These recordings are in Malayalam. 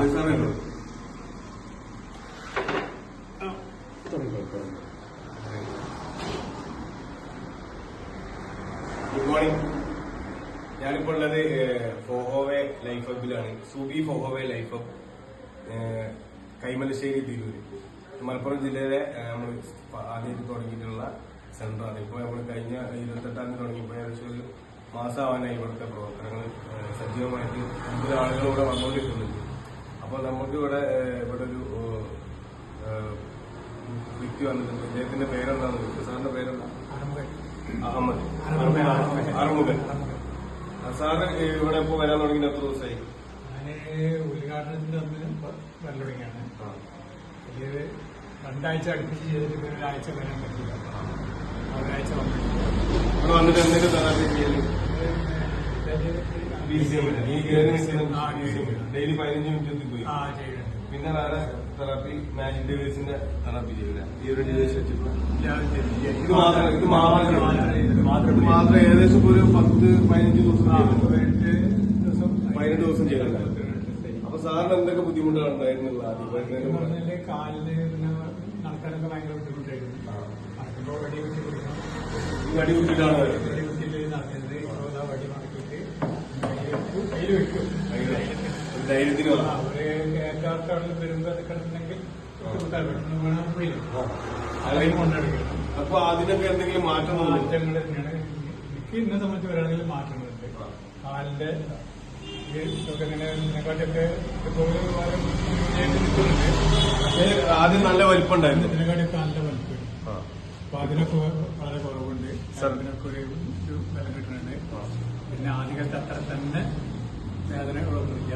Good morning. ഞാനിപ്പോൾ ഉള്ളത് ഫോഹോവേ ലൈഫ് ഹബിലാണ്. Subi Fohow life hub, Kaimalassery, Tirur, Malappuram ജില്ലയിലെ നമ്മൾ ആദ്യമായിട്ട് തുടങ്ങിയിട്ടുള്ള സെന്ററാണ്. ഇപ്പോൾ നമ്മൾ കഴിഞ്ഞ 28-ാം തീയതി തുടങ്ങിയപ്പോൾ ഏകദേശം ഒരു മാസമാവാനായി ഇവിടുത്തെ പ്രവർത്തനങ്ങൾ സജീവമായിട്ട് 50 ആളുകൾ ഇവിടെ വന്നുകൊണ്ടിരിക്കുന്നുണ്ട്. അപ്പോൾ നമുക്ക് ഇവിടെ ഒരു വ്യക്തി വന്നിട്ടുണ്ട്. അദ്ദേഹത്തിന്റെ പേരെന്താണെന്ന് ചോദിച്ചു. സാറിന്റെ പേരെന്താ? അഹമ്മദ് അറുമുഖൻ. സാറ് ഇവിടെ ഇപ്പൊ വരാൻ തുടങ്ങിയിട്ട് എത്ര ദിവസമായി? ഉദ്ഘാടനത്തിന്റെ അന്ന് വരൽ തുടങ്ങിയാണ്. 2 ആഴ്ച അടുപ്പിച്ച് ചെയ്തിട്ട് ഒരാഴ്ച വരാൻ പറ്റില്ല. ഒരാഴ്ച വന്നിട്ട് എന്തെങ്കിലും തെറാപ്പി ചെയ്യല്? ഡെയിലി 15 മിനിറ്റ് പോയി. പിന്നെ വേറെ തെറാപ്പി മാജിക് ഡിവൈസിന്റെ തെറാപ്പി ചെയ്യില്ല. ഈ ഒരു ഡിവൈസ് വെച്ചിട്ട് ഇത് മാത്രം ഏകദേശം ഒരു 10-15 ദിവസം 15 ദിവസം ചെയ്തില്ല. അപ്പൊ സാറിന് എന്തൊക്കെ ബുദ്ധിമുട്ടുകൾ ഉണ്ടായിരുന്നില്ല? കാലിന് പിന്നെ നടക്കാനൊക്കെ ഭയങ്കര ബുദ്ധിമുട്ടായിരുന്നു. നടക്കുമ്പോൾ വടി കുത്തി കൊടുക്കണം. വടി കുത്തിയിട്ടാണ് നടക്കുന്നത്. വടി മടക്കിയിട്ട് കയ്യിൽ വെക്കും. ധൈര്യത്തിന് കേൾക്കാർക്കാണെങ്കിൽ വരുമ്പോ കിടക്കുന്നെങ്കിൽ കൊണ്ടെടുക്കണം. അപ്പൊ അതിനൊക്കെ എന്തെങ്കിലും മാറ്റങ്ങൾ തന്നെയാണ്. എനിക്ക് ഇന്നെ സംബന്ധിച്ച് വരാണെങ്കിൽ മാറ്റങ്ങളുണ്ട്. കാലിന്റെ ഇതൊക്കെ ഇതിനെക്കാട്ടൊക്കെ ആദ്യം നല്ല വലിപ്പമുണ്ടായിരുന്നു. ഇതിനെക്കാട്ടൊക്കെ നല്ല വലിപ്പമുണ്ട്. അപ്പൊ അതിനൊക്കെ വളരെ കുറവുണ്ട്. അതിനൊക്കെ ഒരു ബലം കിട്ടുന്നുണ്ട്. പിന്നെ ആദ്യത്തെ അത്ര തന്നെ വേദനകളൊന്നുമില്ല.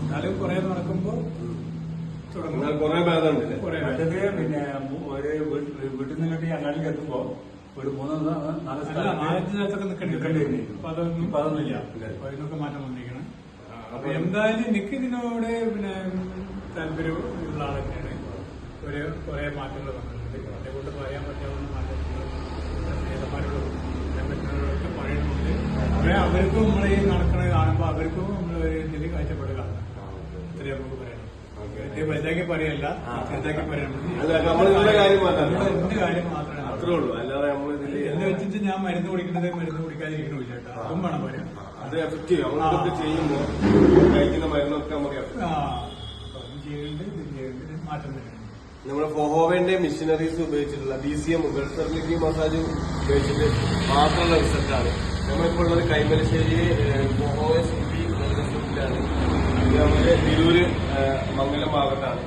എന്നാലും കുറെ നടക്കുമ്പോ കുറെ ഭേദമുണ്ട്. പിന്നെ വീട്ടിൽ നിന്നിട്ട് അങ്ങാടിക്ക് എത്തുമ്പോ ഒരു 3-4 സ്ഥലത്തൊക്കെ നിൽക്കേണ്ടി. അപ്പൊ അതൊന്നുമില്ല. അപ്പൊ അതിനൊക്കെ മാറ്റം വന്നിരിക്കണം. അപ്പൊ എന്തായാലും എനിക്ക് ഇതിനോട് പിന്നെ താല്പര്യം ഉള്ള ആൾ തന്നെയാണ്. കുറെ മാറ്റങ്ങൾ വന്നിട്ടുണ്ട്. അതേകൊണ്ട് പറയാൻ പറ്റാവുന്ന മാറ്റങ്ങൾ നേതാക്കന്മാരോട് പറയാൻ പറ്റുന്നവരൊക്കെ പറയുന്നുണ്ട്. കുറെ അവർക്കും നമ്മളെ ഈ നടക്കണത് കാണുമ്പോൾ അവർക്കും നമ്മൾ ഇതിൽ കാഴ്ചപ്പെടുക. ഇത്രയും നമുക്ക് പറയണം. വലുതാക്കി പറയല്ല, ചെറുതാക്കി പറയാൻ എന്റെ കാര്യം മാത്രമേ അത്രേ ഉള്ളൂ. അല്ലാതെ നമ്മൾ എന്ന് വെച്ചിട്ട് ഞാൻ മരുന്ന് കുടിക്കുന്നത് മരുന്ന് കുടിക്കാതിരിക്കണില്ല കേട്ടോ. അതും വേണം പറയാം. അത് എഫക്ട് ചെയ്യും. നമ്മളൊക്കെ ചെയ്യുമ്പോൾ കഴിക്കുന്ന മരുന്നൊക്കെ നമുക്ക് ചെയ്യുന്നുണ്ട്. മാറ്റം തന്നെയാണ്. നമ്മുടെ ഫോഹോവന്റെ മിഷനറീസ് ഉപയോഗിച്ചിട്ടുള്ള BCM ഗൾഫ് ഫെർട്ടിലിറ്റി മസാജ് ഉപയോഗിച്ചിട്ട് മാത്രമുള്ള റിസൾട്ടാണ്. നമ്മളിപ്പോൾ ഉള്ളത് കൈമലശ്ശേരി ഫോഹോവെ സുബി ാണ്. ഇത് നമ്മുടെ തിരൂര് മംഗലം ഭാഗത്താണ്.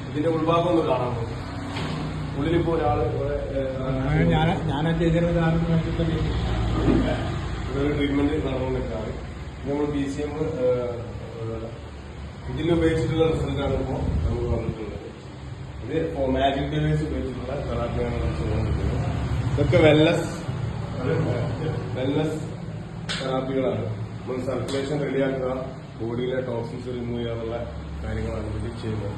ഇതിന്റെ ഉൾഭാഗം ഒന്ന് കാണാൻ പോകും. ഉള്ളിലിപ്പോ ഒരാള് ഞാൻ ചെയ്തിരുന്ന ട്രീറ്റ്മെന്റ് നടന്നുകൊണ്ടിരിക്കുകയാണ്. ഇത് നമ്മൾ BCM ഇതിൽ ഉപയോഗിച്ചിട്ടുള്ള റിസൾട്ടാണ് ഇപ്പോൾ നമുക്ക് വന്നിട്ടുള്ളത്. ഇത് മാജിക് ഡിവൈസ് ഉപയോഗിച്ചിട്ടുള്ള തെറാപ്പിയാണ് നമുക്ക് വന്നിട്ടുള്ളത്. ഇതൊക്കെ വെൽനസ് തെറാപ്പികളാണ്. നമ്മൾ സർക്കുലേഷൻ റെഡിയാക്കുക, ബോഡിയിലെ ടോക്സിൻസ് റിമൂവ് ചെയ്യാനുള്ള കാര്യങ്ങളാണ് ഇതിൽ ചെയ്യുന്നത്.